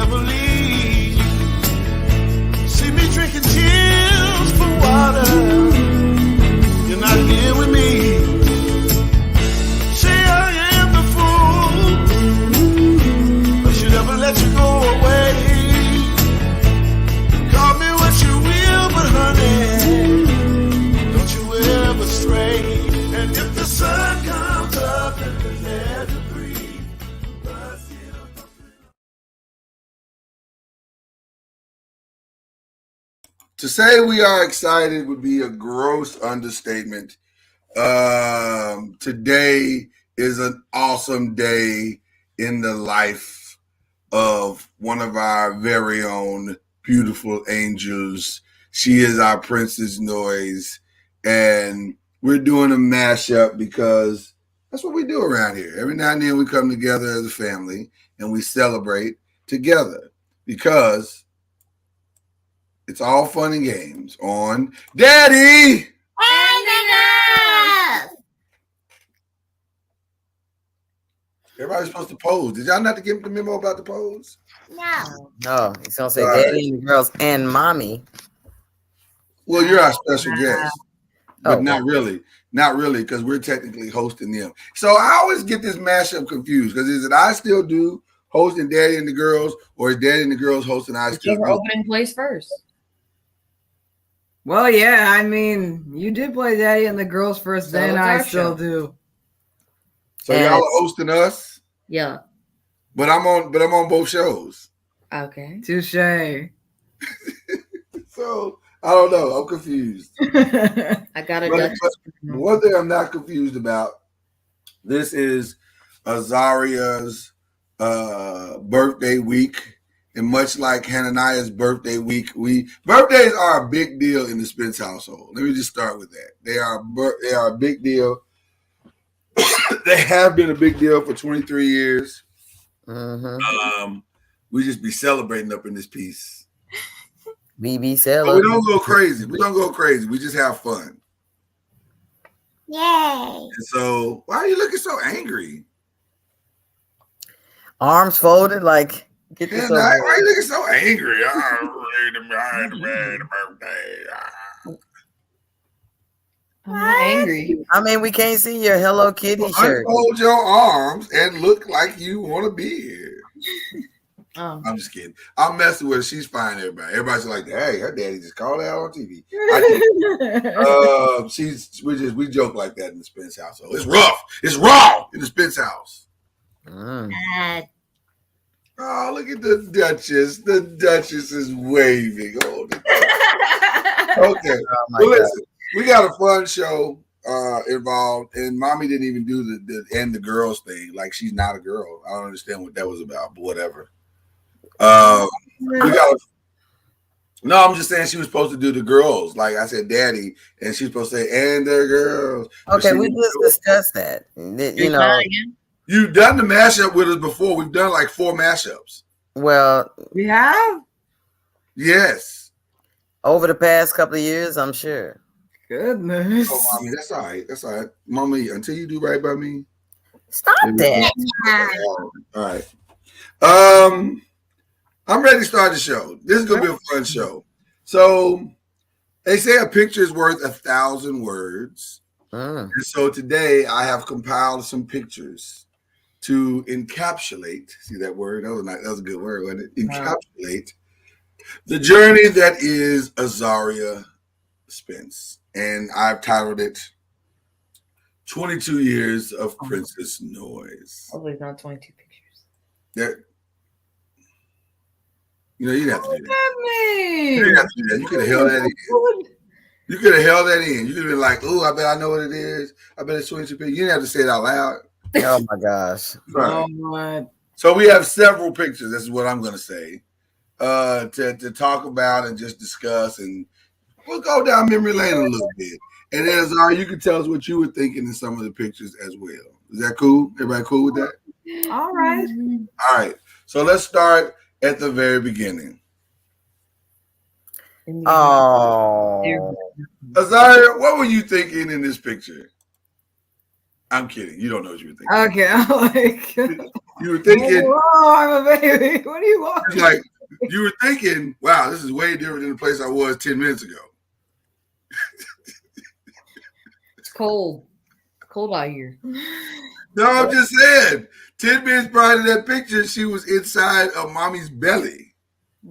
ever leave. See me drinking tears for water. You're not here with me. Say I am the fool. I should never let you go away. Call me what you will, but honey, don't you ever stray. And if the sun comes up and the air to breathe, but still. To say we are excited would be a gross understatement. Today is an awesome day in the life of one of our very own beautiful angels. She is our Princess NOIZ, and we're doing a mashup because that's what we do around here. Every now and then we come together as a family and we celebrate together because it's all fun and games on Daddy And enough! Everybody's supposed to pose. Did y'all not give the memo about the pose? No. No, he's gonna say All right. daddy and the girls and mommy. Well, you're our special guest, but Oh, not really. Not really, because we're technically hosting them. So I always get this mashup confused because is it I still do hosting Daddy and the girls, or is Daddy and the girls hosting I still Whichever do? opening plays first. Well, yeah, I mean, you did play Daddy and the girls first, So then it's I our still show. do. So And y'all are it's- hosting us, Yeah. but I'm on both shows. Okay. Touche. So I don't know. I'm confused. I got a But- Dutch. One thing I'm not confused about, this is Azaria's birthday week. And much like Hananiah's birthday week, birthdays are a big deal in the Spence household. Let me just start with that. They are a big deal. They have been a big deal for 23 years. mm-hmm. We just be celebrating up in this piece. BB But Seller. we don't go crazy. We don't go crazy. We just have fun. Yay. And so, why are you looking so angry? Arms folded, like get this Why over. are you looking so angry? I had a birthday. I'm not angry. I mean, we can't see your Hello Kitty shirt. Unfold your arms and look like you want to be here. Oh. I'm just kidding. I'm messing with her. She's fine, everybody. Everybody's like, hey, her daddy just called her out on TV. I can't. We joke like that in the Spence household. It's rough. It's raw in the Spence house. Mm. Oh, look at the Duchess. The Duchess is waving. Oh, okay. Oh my Well, God. listen, we got a fun show involved, and Mommy didn't even do the and the girls thing. Like she's not a girl. I don't understand what that was about, but whatever. We got. No, I'm just saying she was supposed to do the girls. Like I said, Daddy, and she's supposed to say, and the girls. But Okay, she we didn't just do it. discussed that. You You're know, trying again? You've done the mashup with us before. We've done like 4 mashups. well, We have? Yes. over the past couple of years, I'm sure. Goodness. Oh, Mommy, that's all right. That's all right. Mommy, until you do right by me. Stop that. All right. I'm ready to start the show. This is gonna be a fun show. So they say a picture is worth 1,000 words. Mm. And so today I have compiled some pictures to encapsulate. See that word? That was a good word, wasn't it? Encapsulate the journey that is Azaria Spence. And I've titled it 22 Years of Princess NOIZ. Hopefully it's not 22 pictures. There, you didn't have to do that. Me. You didn't have to do that. You could have held that in. You could have held that in. You could have been like, "Oh, I bet I know what it is. I bet it's 22 pictures." You didn't have to say it out loud. Oh my gosh. Right. Oh, my. So we have several pictures. This is what I'm going to say to talk about and just discuss, and we'll go down memory lane a little bit. And then, Azar, you can tell us what you were thinking in some of the pictures as well. Is that cool? Everybody cool with that? All right. All right. So let's start at the very beginning. Oh. Azar, what were you thinking in this picture? I'm kidding. You don't know what you were thinking. Okay. I'm like, You were thinking, Oh, I'm a baby. What do you want? it's like, you were thinking, wow, this is way different than the place I was 10 minutes ago. It's cold. It's cold out here. No, I'm just saying. 10 minutes prior to that picture, she was inside of mommy's belly.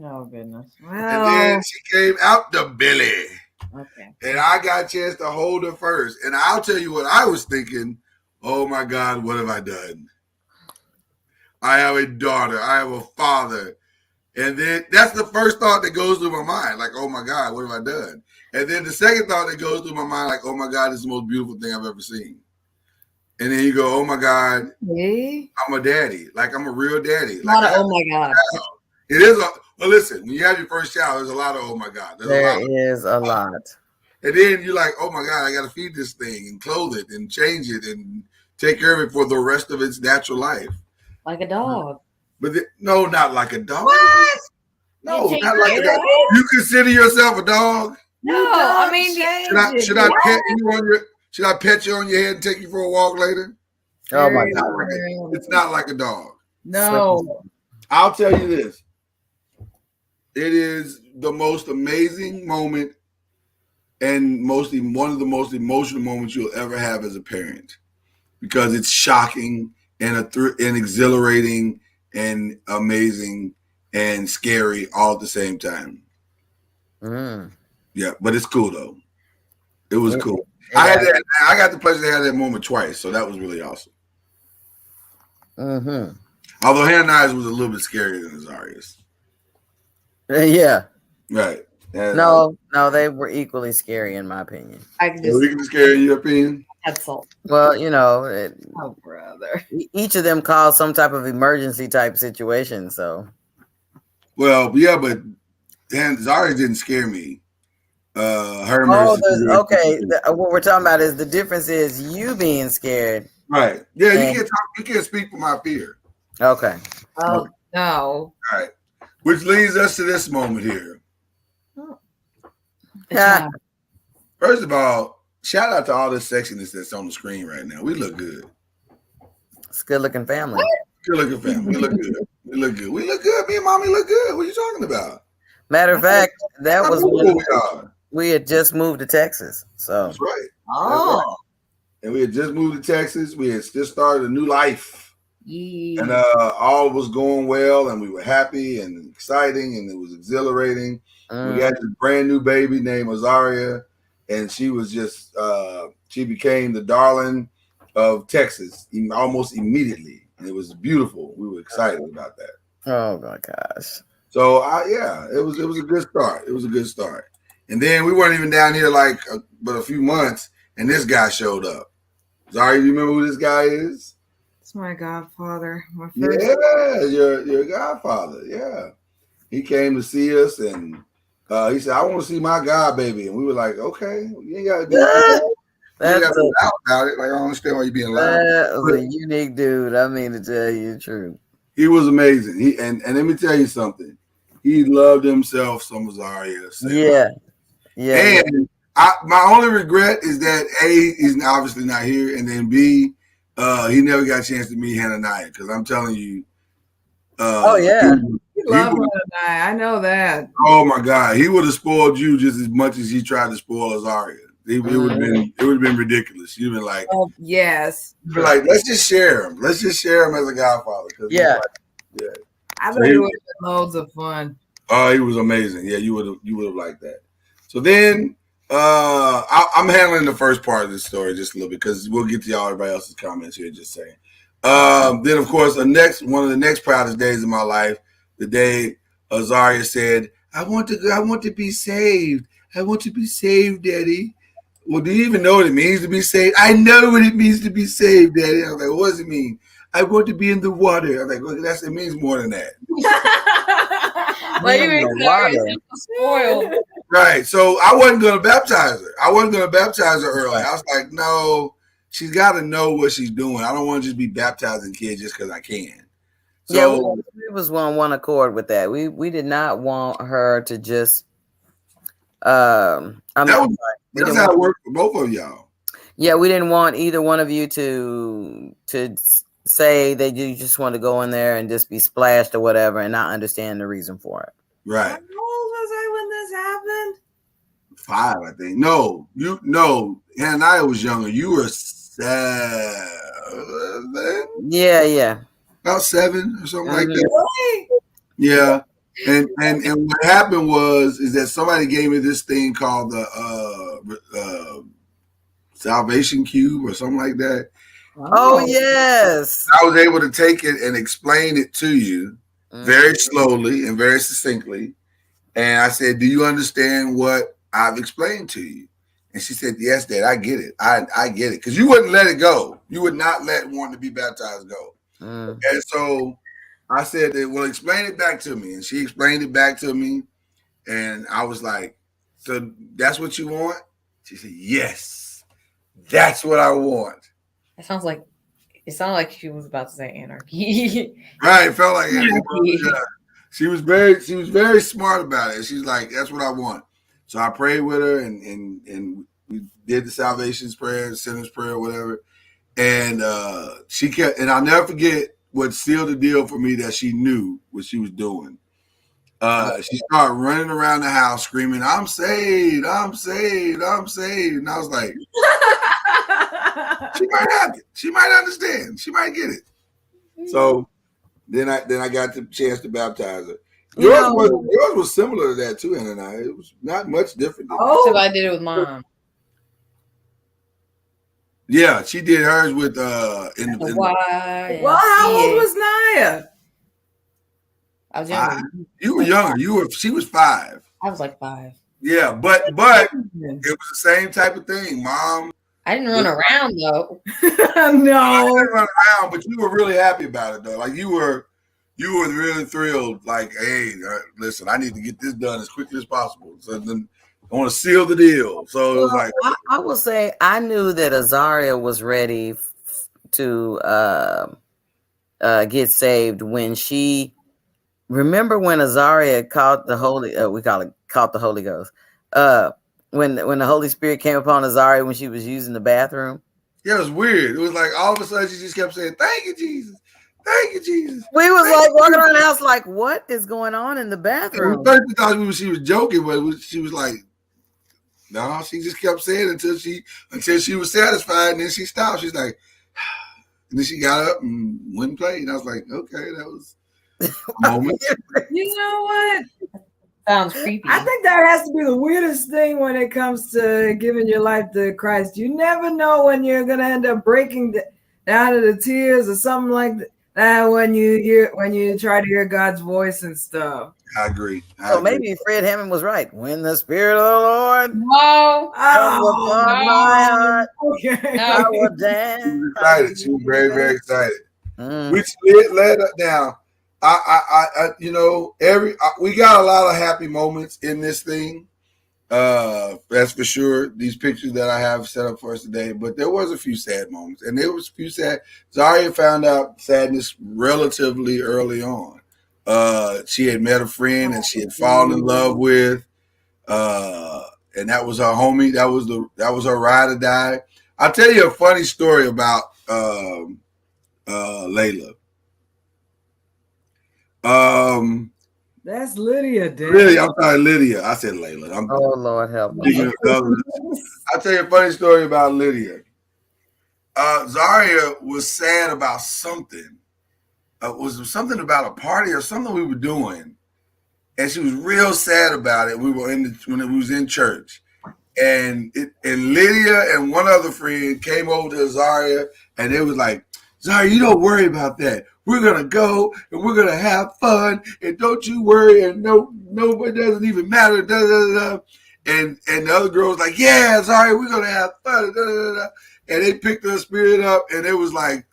Oh goodness. And then she came out the belly. Okay. And I got a chance to hold her first. And I'll tell you what I was thinking. Oh my God, what have I done? I have a daughter. I have a father. And then that's the first thought that goes through my mind. Like, oh my God, what have I done? And then the second thought that goes through my mind, like, oh my God, this is the most beautiful thing I've ever seen. And then you go, oh my God, Hey. I'm a daddy. Like, I'm a real daddy. A lot Like, of oh my God. it is a, well, listen, when you have your first child, there's a lot of oh my God. There's a There lot. is a lot. And then you're like, oh my God, I got to feed this thing and clothe it and change it and take care of it for the rest of its natural life. Like a dog. But no, not like a dog. What? No, You not take like a care dog. of it? You consider yourself a dog? No, I mean, Should I pet you on your? Should I pet you on your head and take you for a walk later? Oh my Not God. right. It's not like a dog. No. I'll tell you this. It is the most amazing moment and mostly one of the most emotional moments you'll ever have as a parent, because it's shocking and and exhilarating and amazing and scary all at the same time. Mm. Yeah, but it's cool though. It was cool. Yeah. I got the pleasure to have that moment twice, so that was really awesome. Mm-hmm. Although Hannah Nyes was a little bit scarier than Azaria's. Yeah. Right. And, No, they were equally scary in my opinion. I can we just can scare in your opinion. add salt. Well, you know, Oh, brother. each of them caused some type of emergency type situation. So, Well, yeah, but Zaria didn't scare me. Her oh, emergency. okay. What we're talking about is the difference is you being scared. Right. Yeah, And- you can't talk. You can't speak for my fear. Okay. Oh, no. All right. Which leads us to this moment here. Yeah. First of all, shout out to all the sexiness that's on the screen right now. We look good. It's a good looking family. Good looking family. We look good. We look good. We look good. Me and mommy look good. What are you talking about? Matter of fact, that was How when cool we are. we had just moved to Texas. So, That's right. Oh. And we had just moved to Texas. We had just started a new life. Yeah. And all was going well, and we were happy and exciting, and it was exhilarating. We had this brand new baby named Azaria, and she was just she became the darling of Texas almost immediately, and it was beautiful. We were excited about that. oh my gosh. So yeah, it was a good start. It was a good start. And then we weren't even down here but a few months, and this guy showed up. Zaria, you remember who this guy is? It's my godfather. My first. Yeah, your godfather. Yeah, he came to see us, and he said, "I want to see my god baby," and we were like, "Okay, you ain't got to do that. You ain't That's got to be loud about it. Like, I don't understand why you're being loud." that was a unique dude. I mean, to tell you the truth. He was amazing. He and let me tell you something. He loved himself some Azaria. Yeah. Yeah. And my only regret is that A, he's obviously not here, and then B, he never got a chance to meet Hannah Nyes, because I'm telling you. Oh, yeah. You love her tonight. I know that. Oh my God, he would have spoiled you just as much as he tried to spoil Azaria. It would have been ridiculous. You'd been like, Oh, yes. you'd be like, let's just share him. Let's just share him as a godfather. Yeah. I So bet he- it was loads of fun. Oh, he was amazing. Yeah, you would have liked that. So then I'm handling the first part of this story just a little bit, because we'll get to y'all everybody else's comments here. Just saying. Then of course one of the next proudest days of my life, the day Azaria said, I want to be saved. I want to be saved, Daddy. Well, do you even know what it means to be saved? I know what it means to be saved, Daddy. I was like, what does it mean? I want to be in the water. I was like, well, it means more than that. Like you Man, ain't the water. spoiled. Right. So I wasn't going to baptize her. Early. I was like, no, she's got to know what she's doing. I don't want to just be baptizing kids just because I can. So Yeah, we was on one accord with that. We did not want her to just that's didn't how want- it worked for both of y'all. yeah, we didn't want either one of you to say that you just want to go in there and just be splashed or whatever and not understand the reason for it. Right. How old was I when this happened? 5, I think. No, Hananiah was younger. You were 7. Yeah. About 7 or something like that. Really? Yeah. And what happened is that somebody gave me this thing called the Salvation Cube or something like that. Oh yes. I was able to take it and explain it to you very slowly and very succinctly. And I said, "Do you understand what I've explained to you?" And she said, "Yes, Dad, I get it. I get it." Because you wouldn't let it go. You would not let wanting to be baptized go. And so I said, "Well, explain it back to me." And she explained it back to me. And I was like, "So that's what you want?" She said, "Yes, that's what I want." It sounded like she was about to say anarchy. Right. It felt like it. Yeah. She was very smart about it. She's like, "That's what I want." So I prayed with her and we did the salvation's prayer, the sinner's prayer, whatever. And she kept, and I'll never forget what sealed the deal for me, that she knew what she was doing. She started running around the house screaming, "I'm saved, I'm saved, I'm saved." And I was like, she might have it. She might understand. She might get it. So then I got the chance to baptize her. Yours was similar to that too, Anna. It was not much different. So I did it with Mom. Yeah, she did hers with Why? Well, how old was Naya? I was younger. You were younger. She was 5. I was like 5. Yeah, but it was the same type of thing, Mom. I didn't run around though. No. I didn't run around, but you were really happy about it though. Like you were really thrilled. Like, hey, listen, I need to get this done as quickly as possible. So then I want to seal the deal. So it was like, I will say I knew that Azaria was ready to get saved when she. Remember when Azaria caught the Holy? Caught the Holy Ghost. When the Holy Spirit came upon Azaria when she was using the bathroom. Yeah, it was weird. It was like all of a sudden she just kept saying, "Thank you, Jesus. Thank you, Jesus." We was like walking around the house like, what is going on in the bathroom? We first thought she was joking, but she was like, no, she just kept saying it until she was satisfied, and then she stopped. She's like, and then she got up and went and played. And I was like, okay, that was a moment. You know what? Sounds creepy. I think that has to be the weirdest thing when it comes to giving your life to Christ. You never know when you're gonna end up breaking down to the tears or something like that when you try to hear God's voice and stuff. I agree. So maybe Fred Hammond was right. When the Spirit of the Lord No. comes upon my heart, Okay. I will dance. She was excited. She was very, very excited. Which led up down. We got a lot of happy moments in this thing. That's for sure. These pictures that I have set up for us today, but there was a few sad moments, and there was a few sad. Zaria found out sadness relatively early on. She had met a friend and she had fallen in love with, and that was her homie. That was her ride or die. I'll tell you a funny story about Layla. That's Lydia, Dan. Really, I'm sorry, Lydia. I said Layla. Oh Lord, help me! I'll tell you a funny story about Lydia. Zaria was sad about something. Was something about a party or something we were doing, and she was real sad about it. We were when we was in church, and Lydia and one other friend came over to Zaria, and they was like, "Zaria, you don't worry about that. We're gonna go and we're gonna have fun, and don't you worry. And no, it doesn't even matter." Da, da, da, da. And the other girl was like, "Yeah, Zaria, we're gonna have fun." Da, da, da, da. And they picked her spirit up, and it was like,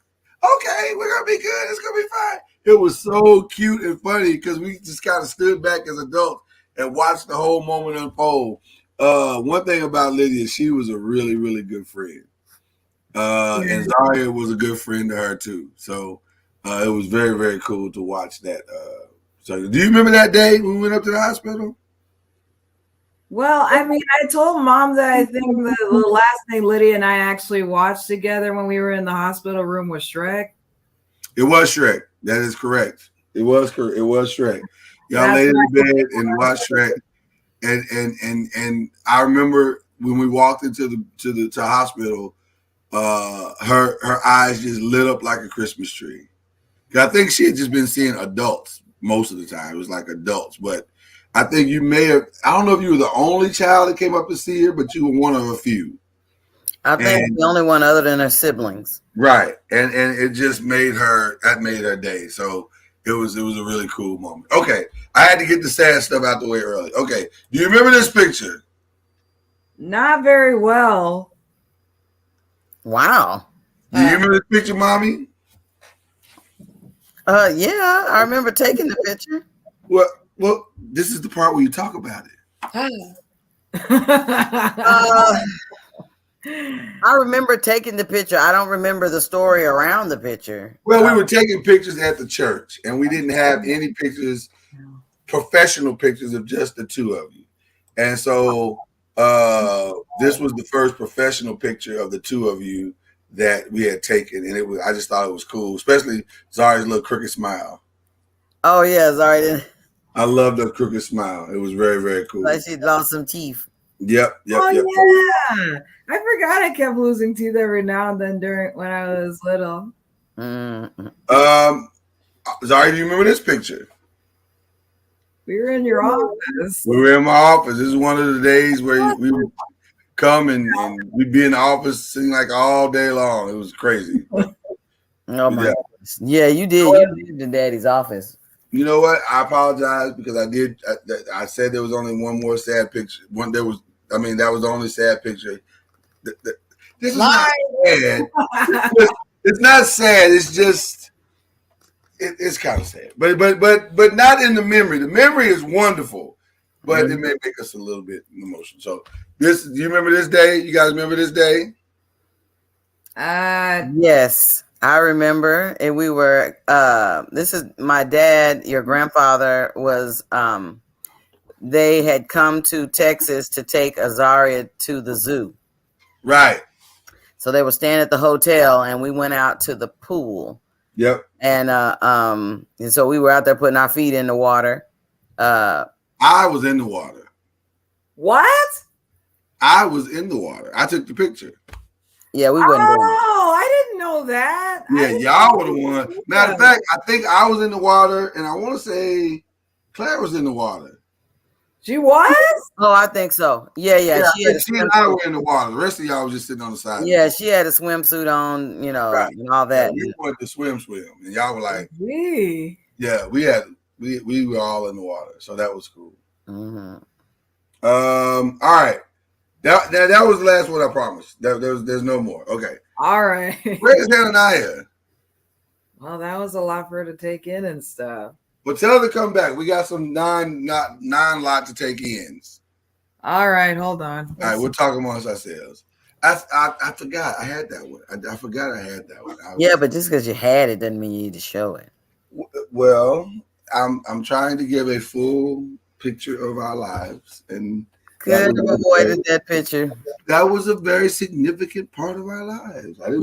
okay, we're gonna be good. It's gonna be fine. It was so cute and funny because we just kind of stood back as adults and watched the whole moment unfold. One thing about Lydia, she was a really, really good friend. And Zaria was a good friend to her too. So it was very, very cool to watch that. So do you remember that day when we went up to the hospital? Well, I mean, I told Mom that I think the last thing Lydia and I actually watched together when we were in the hospital room was Shrek. It was Shrek. That is correct. It was correct. It was Shrek. Y'all That's laid in right. bed and watched Shrek. And I remember when we walked into the hospital, her eyes just lit up like a Christmas tree. I think she had just been seeing adults most of the time. It was like adults, but I think you may have. I don't know if you were the only child that came up to see her, but you were one of a few. I think And- the only one other than her siblings. Right, and it just made her day. So it was a really cool moment. Okay, I had to get the sad stuff out the way early. Okay, do you remember this picture? Not very well. Wow. Do you remember this picture, Mommy? Yeah, I remember taking the picture. Well, this is the part where you talk about it. Uh, I remember taking the picture. I don't remember the story around the picture. Well, we were taking pictures at the church, and we didn't have any pictures, professional pictures of just the two of you. And so this was the first professional picture of the two of you that we had taken, and I just thought it was cool, especially Zari's little crooked smile. Oh yeah, sorry. I loved her crooked smile. It was very, very cool. Like she lost some teeth. Yep. Yeah, I forgot I kept losing teeth every now and then when I was little. Zari, do you remember this picture? We were in your office. We were in my office. This is one of the days where we would come and we'd be in the office sitting like all day long. It was crazy. Oh my goodness. Yeah, you did. You lived in Daddy's office. You know what? I apologize because I said there was only one more sad picture. That was the only sad picture. This is not sad. It's not sad. It's just it's kind of sad. But not in the memory. The memory is wonderful, but it may make us a little bit emotional. So do you remember this day? You guys remember this day? Yes. I remember, and we were, this is my dad, your grandfather was, they had come to Texas to take Azaria to the zoo. Right. So they were staying at the hotel and we went out to the pool. Yep. And so we were out there putting our feet in the water. I was in the water. What? I was in the water. I took the picture. Yeah, we wouldn't do it. Oh, I didn't know that. Yeah, y'all were the one. Matter of fact, I think I was in the water, and I want to say Claire was in the water. She was? Oh, I think so. Yeah. She and I were in the water. The rest of y'all was just sitting on the side. Yeah, she had a swimsuit on, right. and all that. We wanted to swim, and y'all were like, we were all in the water, so that was cool. Mm-hmm. All right. That was the last one, I promise. There's no more. Okay. All right. Where's Hananiah? Well, that was a lot for her to take in and stuff. Well, tell her to come back. We got some nine lot to take ins. All right, hold on. All right, we'll talk amongst ourselves. I forgot I had that one. I forgot I had that one. Yeah, but just because you had it doesn't mean you need to show it. Well, I'm trying to give a full picture of our lives, and could have avoided that picture. That was a very significant part of our lives. But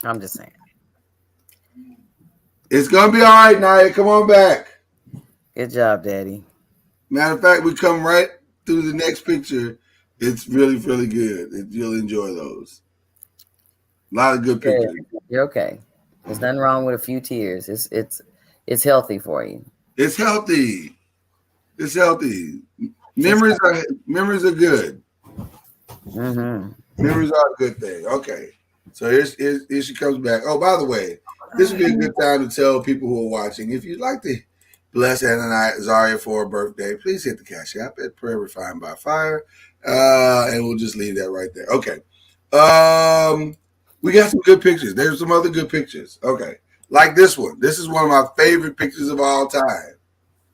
I'm just saying. It's gonna be all right, Naya. Come on back. Good job, Daddy. Matter of fact, we come right through the next picture. It's really, really good. You'll enjoy those. A lot of good pictures. You're okay. There's nothing wrong with a few tears. It's healthy for you. It's healthy. It's healthy. Memories are good. Mm-hmm. Memories are a good thing. Okay. So here she comes back. Oh, by the way, this would be a good time to tell people who are watching, if you'd like to bless Anna Zaria for her birthday, please hit the Cash App at Prayer Refined by Fire. And we'll just leave that right there. Okay. We got some good pictures. There's some other good pictures. Okay. Like this one. This is one of my favorite pictures of all time.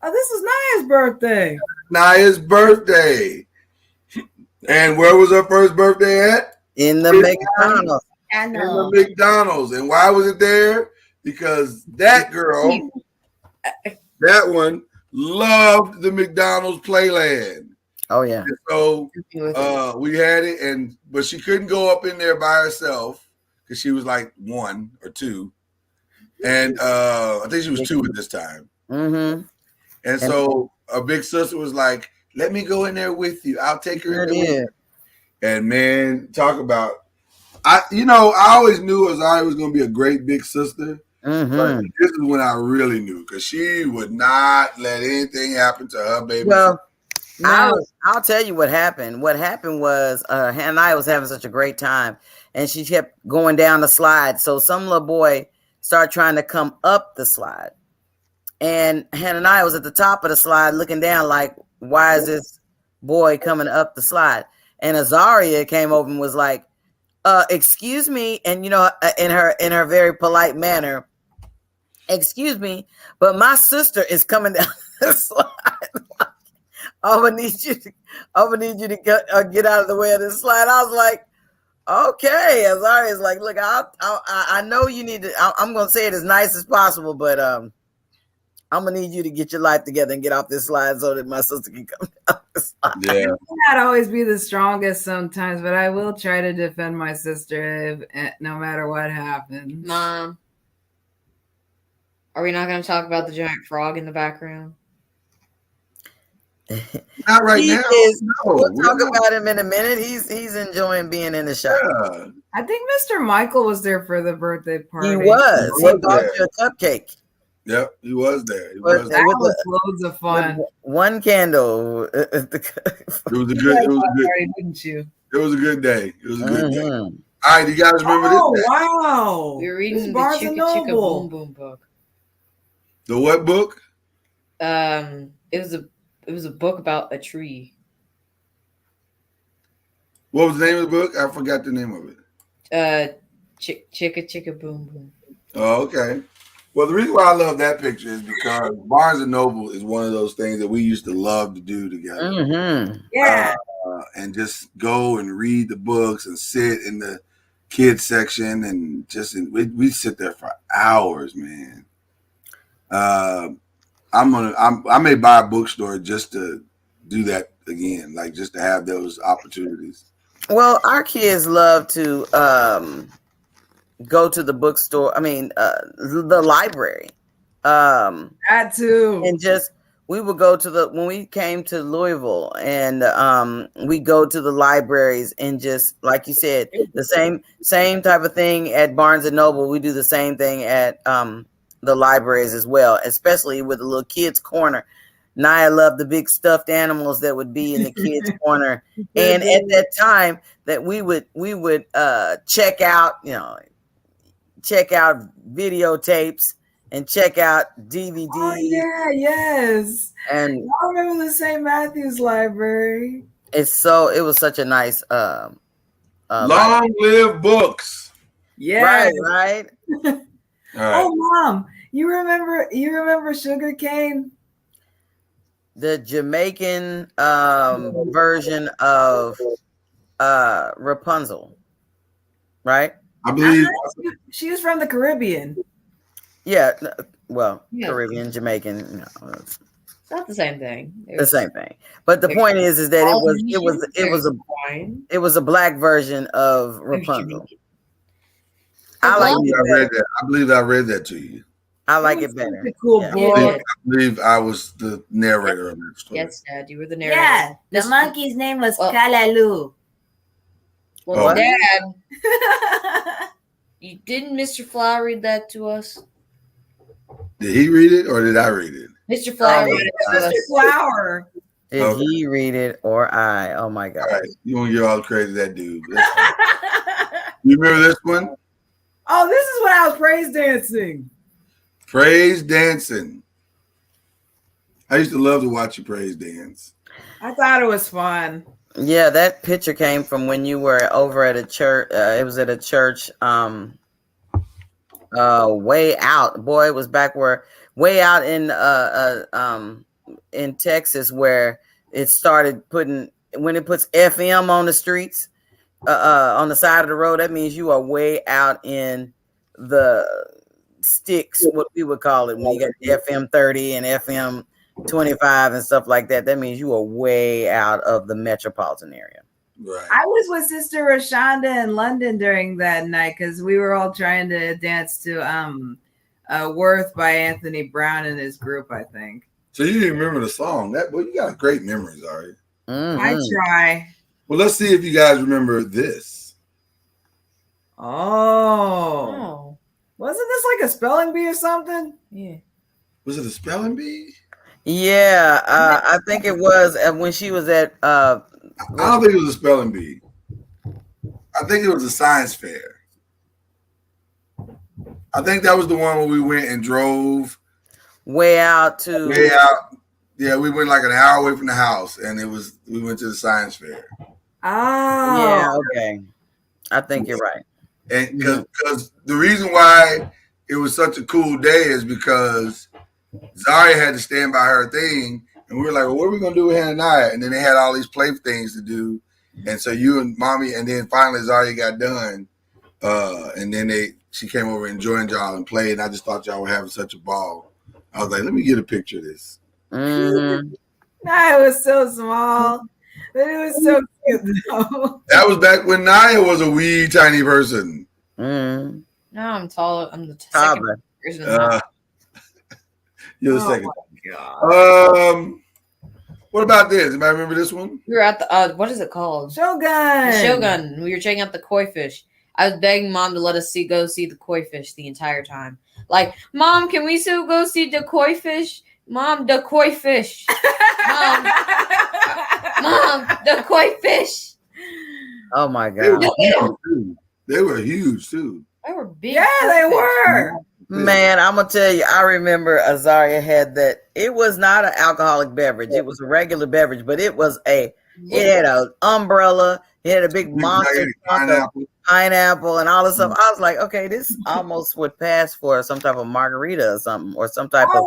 Oh, this is Naya's birthday. Naya's birthday. And where was her first birthday at? In the McDonald's. In the McDonald's. And why was it there? Because that girl, that one, loved the McDonald's Playland. Oh, yeah. And so we had it, but she couldn't go up in there by herself because she was like 1 or 2, and I think she was 2 at this time. Mm-hmm. And so a big sister was like, "Let me go in there with you. I'll take her in there with you." And man, talk about I always knew Azaria was going to be a great big sister. Mm-hmm. But this is when I really knew, because she would not let anything happen to her baby. Well, I'll tell you what happened. What happened was Hannah and I was having such a great time, and she kept going down the slide. So some little boy started trying to come up the slide, and Hannah and I was at the top of the slide looking down like, why is this boy coming up the slide? And Azaria came over and was like, excuse me, and in her very polite manner, excuse me, but my sister is coming down the slide. I'm gonna need you to get out of the way of this slide. I was like, okay. Azaria's like, look, I know you need to. I'm gonna say it as nice as possible, but I'm gonna need you to get your life together and get off this slide so that my sister can come down the slide. Yeah, I may not always be the strongest sometimes, but I will try to defend my sister no matter what happens. Mom, are we not going to talk about the giant frog in the background? Not right now. We'll talk about him in a minute. He's enjoying being in the shop. Yeah. I think Mr. Michael was there for the birthday party. He was. He bought you a cupcake. Yep, he was there. That was loads of fun. One candle. It was a good. Didn't you? It was a good day. It was a good day. All right, you guys remember this? Oh wow! We were reading the Barnes Chicka and Chicka Noble. Boom Boom book. The what book? It was a book about a tree. What was the name of the book? I forgot the name of it. Chicka Chicka Boom Boom. Oh, okay. Well, the reason why I love that picture is because Barnes and Noble is one of those things that we used to love to do together. Mm-hmm. Yeah. And just go and read the books and sit in the kids section and we sit there for hours, man. I may buy a bookstore just to do that again, like just to have those opportunities. Well, our kids love to go to the bookstore. I mean, the library. That too. And we would go to when we came to Louisville, and we go to the libraries, and just like you said, the same type of thing at Barnes and Noble. We do the same thing at the libraries as well, especially with the little kids corner. Naya loved the big stuffed animals that would be in the kids corner, and at that time that we would check out videotapes and check out DVDs. Oh yeah, yes. And I remember the St. Matthew's Library. it was such a nice Long live books. Yeah. Right. All right. Oh, Mom, you remember Sugar Cane? The Jamaican version of Rapunzel, right? I believe She was from the Caribbean. Yeah, well, Yeah. Caribbean, Jamaican, it's It's not the same thing. the same thing. But the point is that it was a black version of Rapunzel. I believe I read that to you. I like it better. Cool Yeah. book. I believe I was the narrator of that story. Yes, Dad, you were the narrator. Yeah, the This- monkey's name was Well- Kalalu. Well, Oh. Dad, didn't Mr. Flower read that to us? Did he read it or did I read it? Mr. Flower Oh, read it to Mr. us. Flower. Did Okay. he read it or I? Oh my God. All right, you want to give all the credit to that dude. You remember this one? Oh, this is when I was praise dancing. Praise dancing. I used to love to watch you praise dance. I thought it was fun. Yeah, that picture came from when you were over at a church. It was at a church way out. Boy, it was back way out in Texas, where it started when it puts FM on the streets, on the side of the road, that means you are way out in the sticks, what we would call it, when you got FM 30 and FM 25 and stuff like that. That means you are way out of the metropolitan area. Right. I was with Sister Rashonda in London during that night because we were all trying to dance to Worth by Anthony Brown and his group, I think. So you didn't remember the song. Well, you got great memories, Ari. I try. Well, let's see if you guys remember this. Oh. Wasn't this like a spelling bee or something? Yeah. Was it a spelling bee? Yeah, I think it was when she was at. I don't think it was a spelling bee. I think it was a science fair. I think that was the one where we went and drove way out. Yeah, we went like an hour away from the house, and we went to the science fair. Oh. Yeah, okay. I think you're right. And because the reason why it was such a cool day is because Zaria had to stand by her thing, and we were like, well, what are we going to do with Hannah and I? And then they had all these play things to do. And so you and Mommy, and then finally Zaria got done. And then she came over and joined y'all and played. And I just thought y'all were having such a ball. I was like, let me get a picture of this. Mm-hmm. Nah, it was so small. But it was so cute, though. That was back when Naya was a wee tiny person. Mm-hmm. Now I'm taller. I'm the Toddler. second person. You're the second. God. What about this? Anybody remember this one? We were at the what is it called? Shogun. The Shogun. We were checking out the koi fish. I was begging Mom to let us go see the koi fish the entire time. Like, Mom, can we still go see the koi fish? Mom, the koi fish. Mom, the koi fish. Oh my God. They were huge too. They were big. Yeah, they fish. were. Man, I'm gonna tell you, I remember Azaria had that. It was not an alcoholic beverage, it was a regular beverage, but it had an umbrella, it had a big monster pineapple and all this stuff. I was like, okay, this almost would pass for some type of margarita or something, or some type of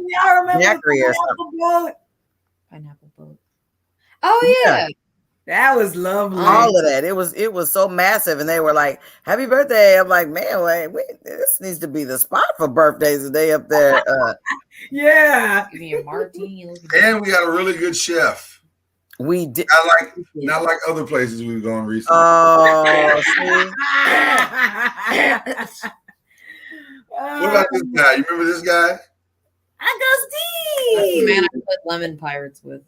daiquiri or something. Pineapple boat. Oh yeah. That was lovely. All of that. It was so massive, and they were like, "Happy birthday!" I'm like, "Man, wait, this needs to be the spot for birthdays today up there." Yeah. Give me a martini. And we had a really good chef. We did not like other places we've gone recently. Oh, see? What about this guy? You remember this guy? I go That's the Steve. man I put Lemon Pirates with.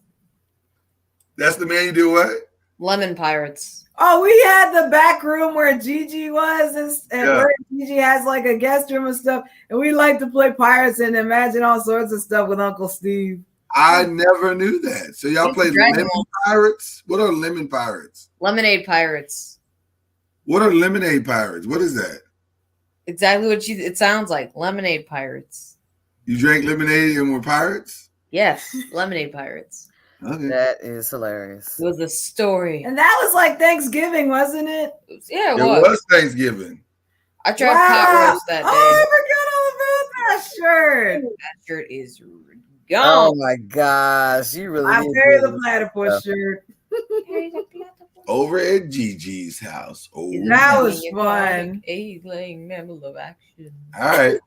That's the man you do what? Lemon Pirates. Oh, we had the back room where Gigi was, and where Gigi has like a guest room and stuff. And we like to play pirates and imagine all sorts of stuff with Uncle Steve. I never knew that. So y'all played Lemon Pirates? What are Lemon Pirates? Lemonade Pirates. What are Lemonade Pirates? What is that? Exactly what it sounds like. Lemonade Pirates. You drank lemonade and were pirates? Yes, Lemonade Pirates. Okay. That is hilarious. It was a story. And that was like Thanksgiving, wasn't it? Yeah, it It was. was Thanksgiving. I tried pot roast that day. Oh, I forgot all about that shirt. That shirt is Oh gone. my gosh, you really I did carry do the this platypus stuff. shirt. Over at Gigi's house. Oh, That was fun. A-playing mammal of action. all right.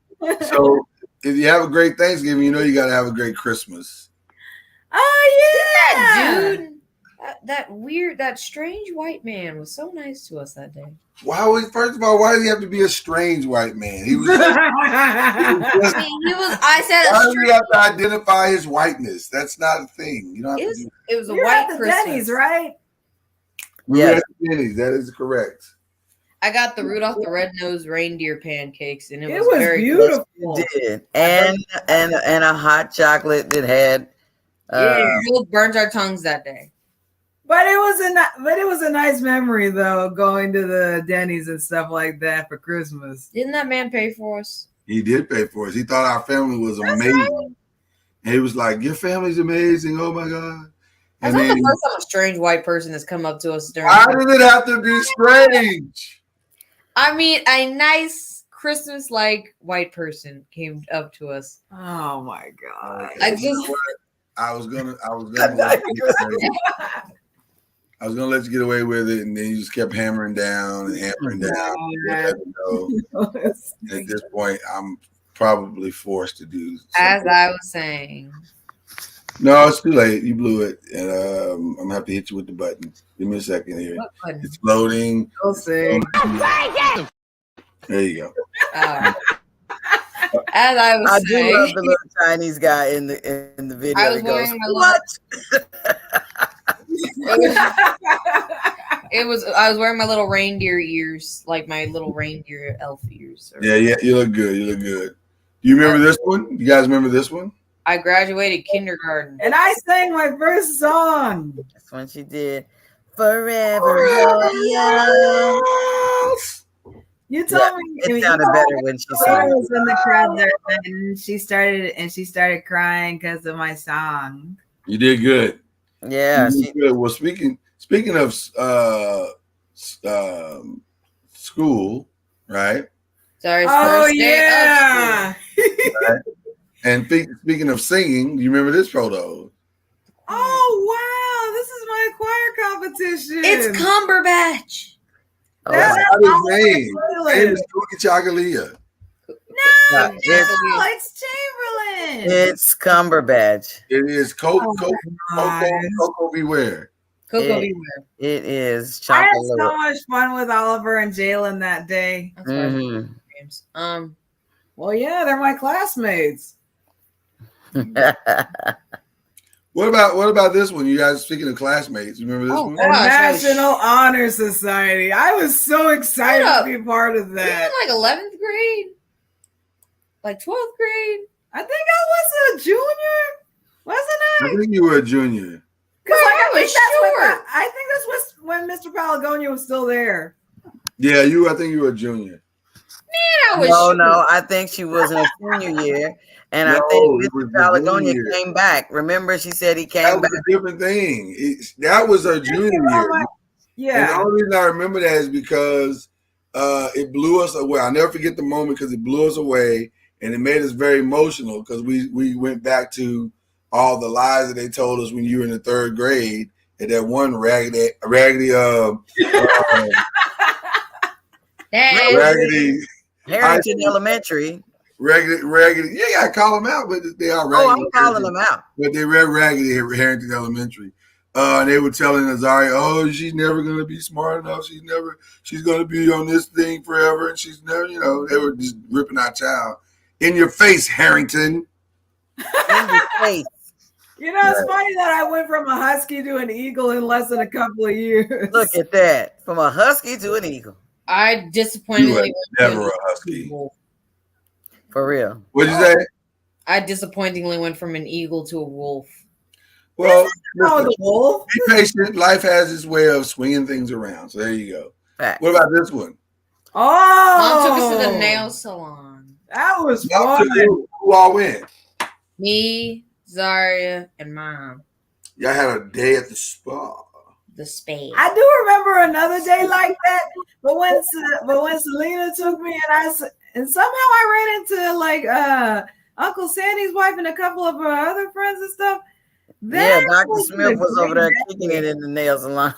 So if you have a great Thanksgiving, you know you got to have a great Christmas. Oh yeah, Dude, that strange white man was so nice to us that day. First of all, why does he have to be a strange white man? He was. I mean, I said Why a do we strange. have to identify his whiteness? That's not a thing. You don't have to do It was a You're white at the Christmas. Denny's, right? We Yeah. were at Denny's. That is correct. I got the Rudolph the Red-Nosed Reindeer pancakes, and it was was very beautiful. You did. And a hot chocolate that had both burnt our tongues that day. But it was a nice memory though, going to the Denny's and stuff like that for Christmas. Didn't that man pay for us? He did pay for us. He thought our family was amazing. And he was like, "Your family's amazing. Oh my God." That's And not then, the first time a strange white person has come up to us during. why did it have to be strange? I mean, a nice Christmas-like white person came up to us. Oh my god! I just I was gonna let you get away with it, and then you just kept hammering down and hammering down. Yeah. And at this point, I'm probably forced to do as something. I was saying. No, it's too late. You blew it, and I'm gonna have to hit you with the button. Give me a second here. What button? It's loading. We'll see. There you go. As I was I do saying, love the little Chinese guy in the video. I was that goes, wearing my what? I was wearing my little reindeer ears, like my little reindeer elf ears. Yeah, you look good. You look good. Do you remember this one? You guys remember this one? I graduated kindergarten. And I sang my first song. That's when she did Forever Hold You. You told me It sounded better when she I sang. was in the crowd there, and she started crying because of my song. You did good. Yeah, You did good. Well, speaking of school, right? Sorry, Oh first day yeah. Right? And speaking of singing, you remember this photo? Oh wow, this is my choir competition. It's Cumberbatch. Oh, That's my- What is all his name? my His playlist. name is Cookie Chagalia. No, Yeah, it's Chamberlain. it's Cumberbatch. It is Oh my gosh. Coco Beware. Coco Yeah. Beware. It is I had chocolate. so much fun with Oliver and Jalen that day. That's why I Mhm. like games. Well, yeah, they're my classmates. What about this one? You guys, speaking of classmates, you remember this Oh, one? The Gosh, I was- National Honor Society. I was so excited Shut up. to be part of Were you that. in like 11th grade? Like 12th grade? I think I was a junior, wasn't I I? think you were a junior. Because Wait, I I think was that's when short. I think that's when Mr. Palagonia was still there. Yeah, I think you were a junior. Man, I was No, short. no, I think she was in her senior year, and I No, think it was Mr. the Palagonia junior. came back. Remember, she said he That came was back. a different thing. That was her junior year. And the Yeah. only reason I remember that is because it blew us away. I'll never forget the moment because it blew us away, and it made us very emotional because we went back to all the lies that they told us when you were in the third grade at that one raggedy Dang. raggedy Harrington Elementary. raggedy. Yeah, I call them out, but they are raggedy. Oh, I'm calling them out. But they read raggedy at Harrington Elementary. And they were telling Azaria, oh, she's never going to be smart enough. She's going to be on this thing forever. And she's never, they were just ripping our child. In your face, Harrington. In your face. It's funny that I went from a husky to an eagle in less than a couple of years. Look at that. From a husky to an eagle. I You were disappointingly never a husky. wolf. For real. What'd you say? I disappointingly went from an eagle to a wolf. Well, Oh, listen, the wolf. be patient. Life has its way of swinging things around. So there you go. Fact. What about this one? Oh, Mom took us to the nail salon. That was Y'all fun. took who all went? Me, Zaria, and Mom. Y'all had a day at the spa. The spade. I do remember another day like that, but when Selena took me and somehow I ran into like Uncle Sandy's wife and a couple of her other friends and stuff. Yeah, That Dr. was Smith a was over there great kicking day. it in the nail salon.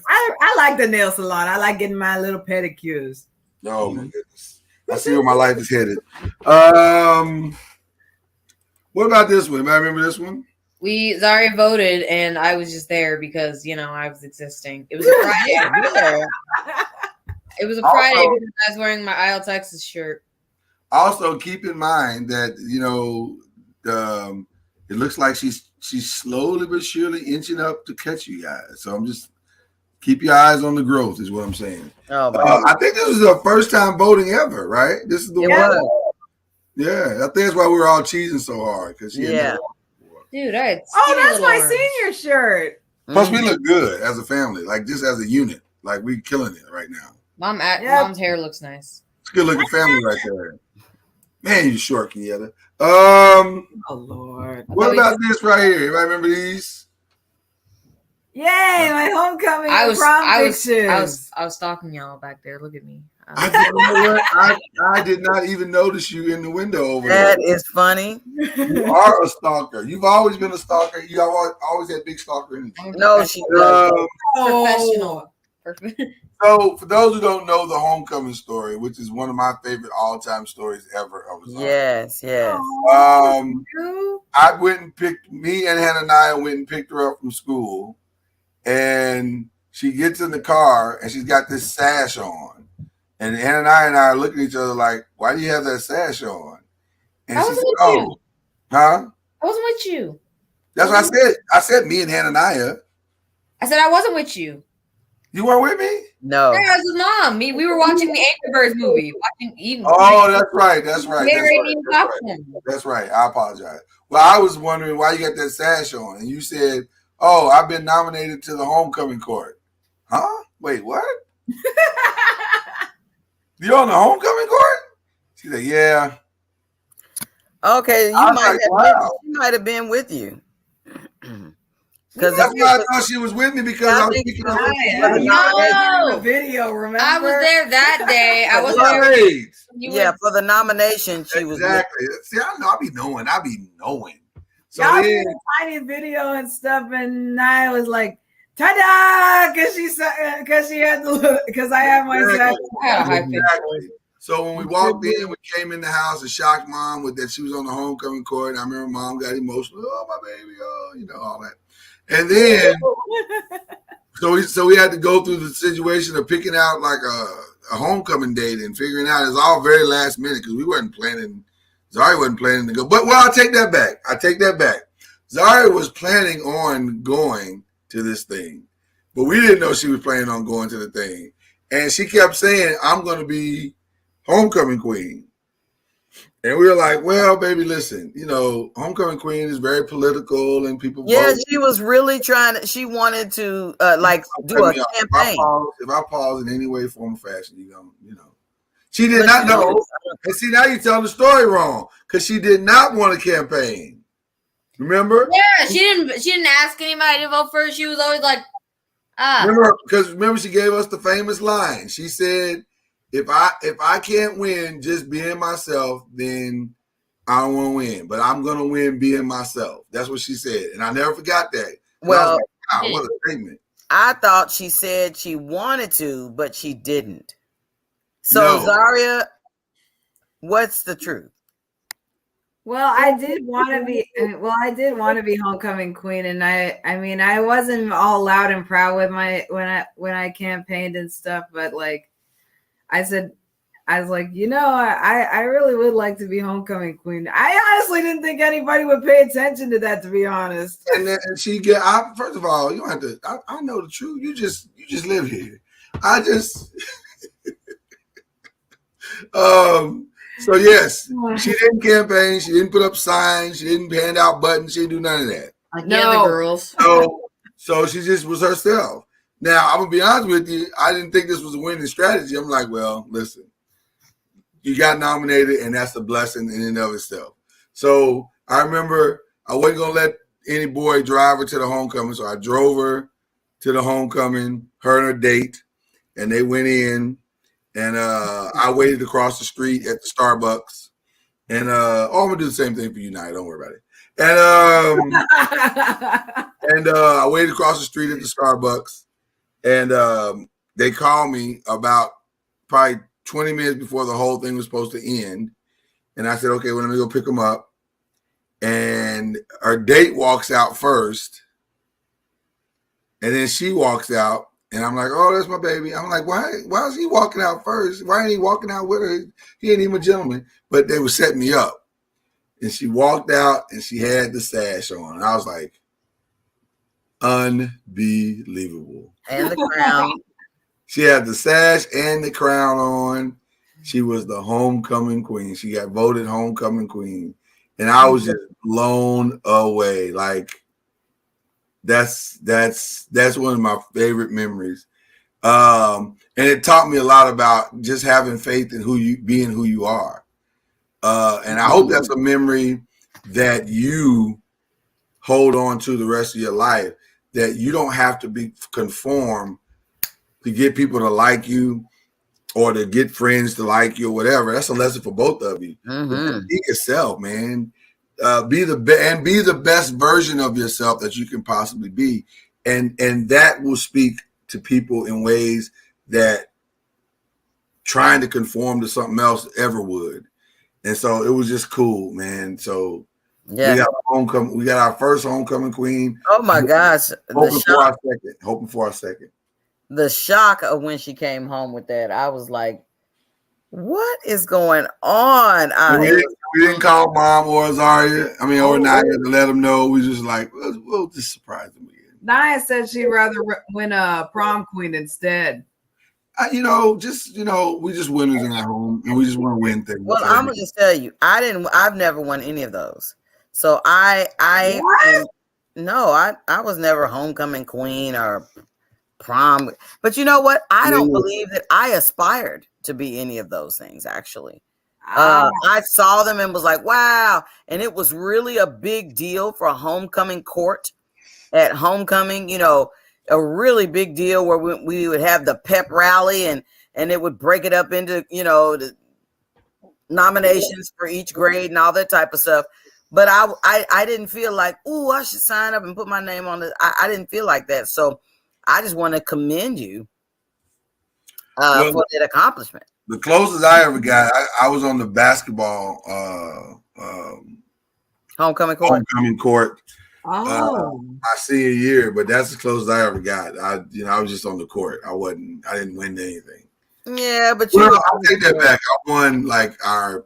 I like the nail salon. I like getting my little pedicures. Oh my goodness. I see where my life is headed. What about this one? Anybody remember this one? Zaria voted, and I was just there because I was existing. It was a Friday. Yeah. It was a Friday Also- because I was wearing my Isle Texas shirt. Also, keep in mind that it looks like she's slowly but surely inching up to catch you guys. So I'm just keep your eyes on the growth, is what I'm saying. Oh my God. I think this is the first time voting ever, right? This is the It one. was. Yeah, I think that's why we were all cheesing so hard because Yeah. Dude, I had Oh, skinny that's little my arms. senior shirt. Plus, we Mhm. look good as a family, like just as a unit. Like we killing it right now. Mom's hair looks nice. It's a good looking family right there. Man, you short, Kieta. Oh Lord. What about this right here? Anybody remember these? Yay, my homecoming I and was prom I was pictures. I was stalking y'all back there. Look at me. I did not even notice you in the window over That there. is funny. You are a stalker. You've always been a stalker. You always had big stalker energy. I'm No, she doesn't. Um, professional. Perfect. So, for those who don't know the homecoming story, which is one of my favorite all-time stories ever of Azaria. Yes, yes. I went and picked me and Hananiah went and picked her up from school, and she gets in the car and she's got this sash on, and Hananiah and I are looking at each other like, "Why do you have that sash on?" And I she wasn't said, with you. "Oh, huh?" I wasn't with you. That's what I said. I said me and Hananiah. I said I wasn't with you. You weren't with me? No. Yeah, I was with Mom. We were watching the Angry Birds movie. Oh, that's right. That's right. That's Mary right. eating That's right. popcorn. That's right. I apologize. Well, I was wondering why you got that sash on, and you said, "Oh, I've been nominated to the homecoming court." Huh? Wait, what? You're on the homecoming court? She said, "Yeah." Okay, you I was might like, have wow. she might have been with you. That's why I thought she was with me because I I was think thinking she of was. Yeah, you No. were in the video, remember? I was there that day. I wasn't there. Right. You Yeah, were- for the nomination, she was with. Exactly. See, I know. I be knowing. So Y'all then, did a tiny video and stuff, and Naya was like, "Ta-da!" Because she had to look, because I had my sash. I had a high pitch exactly. So when we walked in, we came in the house and shocked Mom with that she was on the homecoming court. And I remember Mom got emotional. Oh, my baby. Oh, all that. And then, so we had to go through the situation of picking out like a homecoming date and figuring out it's all very last minute because we weren't planning. Zari wasn't planning to go. But, I'll take that back. Zari was planning on going to this thing, but we didn't know she was planning on going to the thing. And she kept saying, "I'm going to be homecoming queen." And we were like, "Well, baby, listen, homecoming queen is very political and people Yeah, vote." she was really trying to. She wanted to do a campaign. If I pause in any way, form, or fashion, She did not know. And see, now you're telling the story wrong because she did not want a campaign. Remember? Yeah, she didn't ask anybody to vote for her. She was always like, Remember, she gave us the famous line. She said, "If I can't win just being myself, then I don't want to win. But I'm gonna win being myself." That's what she said, and I never forgot that. Well, wow, what a statement! I thought she said she wanted to, but she didn't. So, No. Zaria, what's the truth? Well, I did want to be homecoming queen, and I wasn't all loud and proud with when I campaigned and stuff, but like I was like, I really would like to be homecoming queen. I honestly didn't think anybody would pay attention to that, to be honest. And then first of all, you don't have to. I know the truth. You just live here. So yes, she didn't campaign. She didn't put up signs. She didn't hand out buttons. She didn't do none of that. like the other girls. So she just was herself. Now I'm gonna be honest with you. I didn't think this was a winning strategy. I'm like, well, listen, you got nominated, and that's a blessing in and of itself. So I remember I wasn't gonna let any boy drive her to the homecoming, so I drove her to the homecoming, her and her date, and they went in. And I waited across the street at the Starbucks. And I'm gonna do the same thing for you now. Don't worry about it. And I waited across the street at the Starbucks. And they called me about probably 20 minutes before the whole thing was supposed to end. And I said, okay, well, let me go pick them up. And her date walks out first. And then she walks out. And I'm like, oh, that's my baby. I'm like, why is he walking out first? Why ain't he walking out with her? He ain't even a gentleman. But they were setting me up. And she walked out and she had the sash on. And I was like, unbelievable. And the crown. She had the sash and the crown on. She was the homecoming queen. She got voted homecoming queen. And I was just blown away. Like, that's one of my favorite memories. And it taught me a lot about just having faith in being who you are. And I hope that's a memory that you hold on to the rest of your life, that you don't have to conform to get people to like you or to get friends to like you or whatever. That's a lesson for both of you. Mm-hmm. Be yourself, man. Be the best version of yourself that you can possibly be, and that will speak to people in ways that trying to conform to something else ever would. And so it was just cool, man. So we got homecoming. We got our first homecoming queen. Oh my gosh. Hoping for our second. The shock of when she came home with that, I was like, what is going on? We didn't call mom or Azaria. I mean, or Naya to let them know. We just like, we'll just surprise them again. Naya said she'd rather win a prom queen instead. We just winners in our home, and we just want to win things. Well, I'm gonna just tell you, I've never won any of those. So I was never homecoming queen or prom. But you know what? I don't believe that I aspired to be any of those things, actually. I saw them and was like, wow. And it was really a big deal for a homecoming court at homecoming, a really big deal where we would have the pep rally and it would break it up into, the nominations for each grade and all that type of stuff. But I didn't feel like, ooh, I should sign up and put my name on it. I didn't feel like that. So I just want to commend you for that accomplishment. The closest I ever got, I was on the basketball homecoming court. Oh, my senior year, but that's the closest I ever got. I was just on the court. I didn't win anything. Yeah, but I'll take that back. I won like our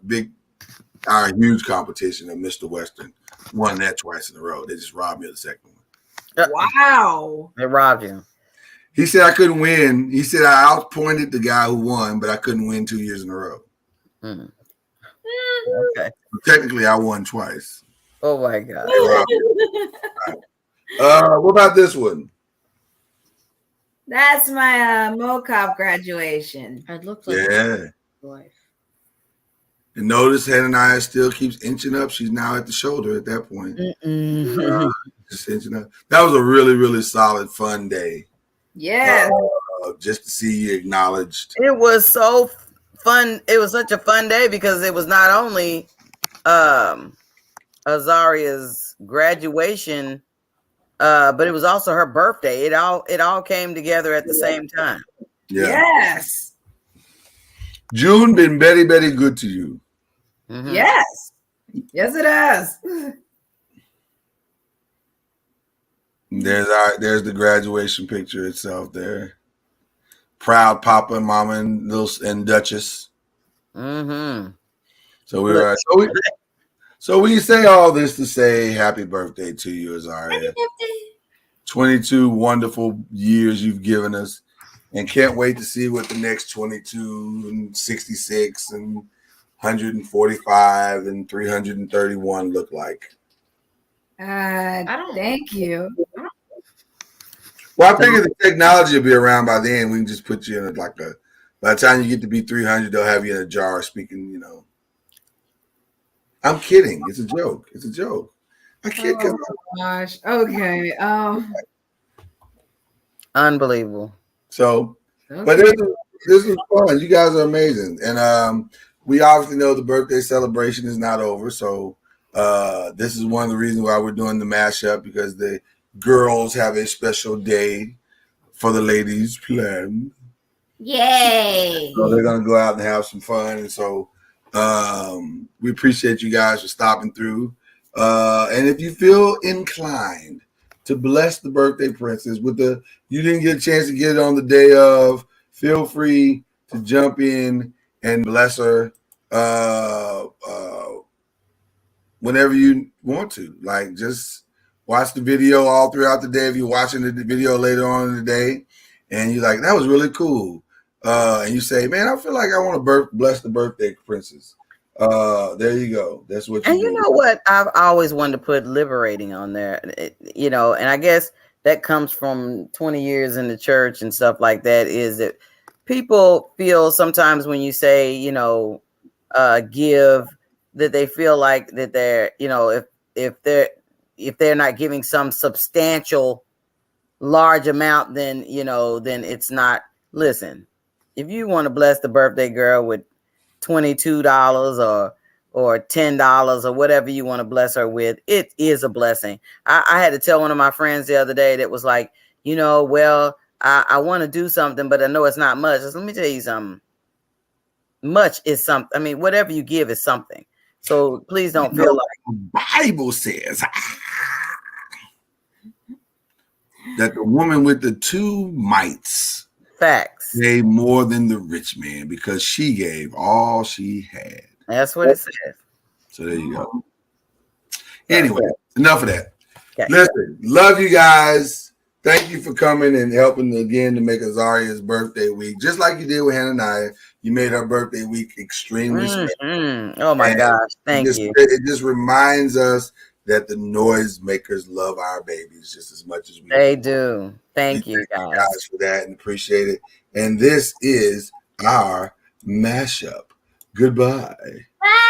huge competition of Mr. Western. Won that twice in a row. They just robbed me of the second one. wow. They robbed you. He said I couldn't win. He said I outpointed the guy who won, but I couldn't win 2 years in a row. Okay. But technically, I won twice. Oh my God. What about this one? That's my MoCop graduation. It looked like life. And notice Hananiah still keeps inching up. She's now at the shoulder at that point. Just inching up. That was a really, really solid, fun day. Yes. Just to see you acknowledged. It was so fun. It was such a fun day because it was not only Azaria's graduation, but it was also her birthday. It all came together at the same time. Yeah. Yes. June been very, very good to you. Mm-hmm. Yes. Yes, it has. There's the graduation picture itself there. Proud Papa and Mama and Duchess. Mm-hmm. So we say all this to say happy birthday to you, Azaria. 22 wonderful years you've given us, and can't wait to see what the next 22 and 66 and 145 and 331 look like. Thank you. Well, I figure the technology will be around by then. We can just put you in by the time you get to be 300, they'll have you in a jar speaking, I'm kidding. It's a joke. I kid. Oh gosh. Okay. Unbelievable. So, Okay. but this was fun. You guys are amazing. And we obviously know the birthday celebration is not over. So this is one of the reasons why we're doing the mashup, because the girls have a special day for the ladies planned. Yay. So they're going to go out and have some fun. And so we appreciate you guys for stopping through. And if you feel inclined to bless the birthday princess you didn't get a chance to get it on the day of, feel free to jump in and bless her whenever you want to. Like, just watch the video all throughout the day. If you're watching the video later on in the day and you're like, that was really cool. And you say, man, I feel like I want to bless the birthday princess. There you go. That's what you And you know what? I've always wanted to put liberating on there, and I guess that comes from 20 years in the church and stuff like that, is that people feel sometimes when you say, give, that they feel like that they're, if they're not giving some substantial large amount, then it's not. Listen, if you want to bless the birthday girl with $22 or $10 or whatever you want to bless her with, it is a blessing. I had to tell one of my friends the other day that was like, I want to do something, but I know it's not much. Let me tell you something. Much is something. I mean, whatever you give is something. So please don't feel like the Bible says that the woman with the 2 mites facts. gave more than the rich man because she gave all she had. That's what it says. So there you go. Anyway, enough of that. Okay. Listen, love you guys. Thank you for coming and helping again to make Azaria's birthday week. Just like you did with Hananiah, you made her birthday week extremely special. Oh my gosh. Thank you. It just reminds us that the noise makers love our babies just as much as we They do. Thank you guys for that and appreciate it. And this is our mashup. Goodbye. Bye.